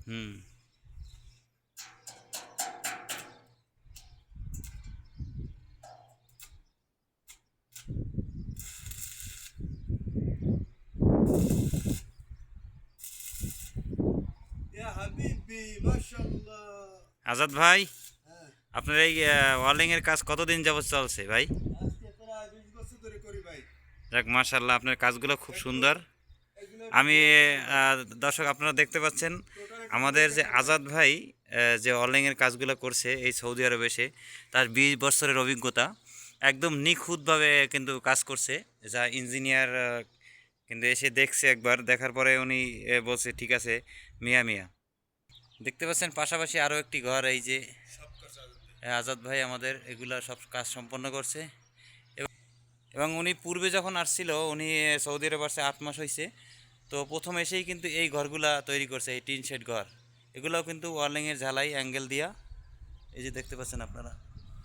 হুম। আজাদ ভাই, আপনার এই ওয়ার্লিং এর কাজ কতদিন যাবত চলছে ভাই? যাক, মাশাআল্লাহ, আপনার কাজগুলো খুব সুন্দর। আমি দর্শক, আপনারা দেখতে পাচ্ছেন আমাদের যে আজাদ ভাই যে ওয়ার্লিং এর কাজগুলো করছে এই সৌদি আরবে এসে, তার 20 বছরের অভিজ্ঞতা, একদম নিখুঁতভাবে কিন্তু কাজ করছে। যা ইঞ্জিনিয়ার কিন্তু এসে দেখছে, একবার দেখার পরে উনি বলছে ঠিক আছে মিয়া মিয়া। দেখতে পাচ্ছেন পাশাপাশি আরও একটি ঘর, এই যে আজাদ ভাই আমাদের এগুলা সব কাজ সম্পন্ন করছে। এবং উনি পূর্বে যখন আসছিল, উনি সৌদি আরব আসছে 8 মাস হয়েছে। তো প্রথম এসেই কিন্তু এই ঘরগুলা তৈরি করছে, এই টিন শেড ঘর। এগুলোও কিন্তু ওয়ার্লিংয়ের ঝালাই অ্যাঙ্গেল দিয়া, এই যে দেখতে পাচ্ছেন আপনারা।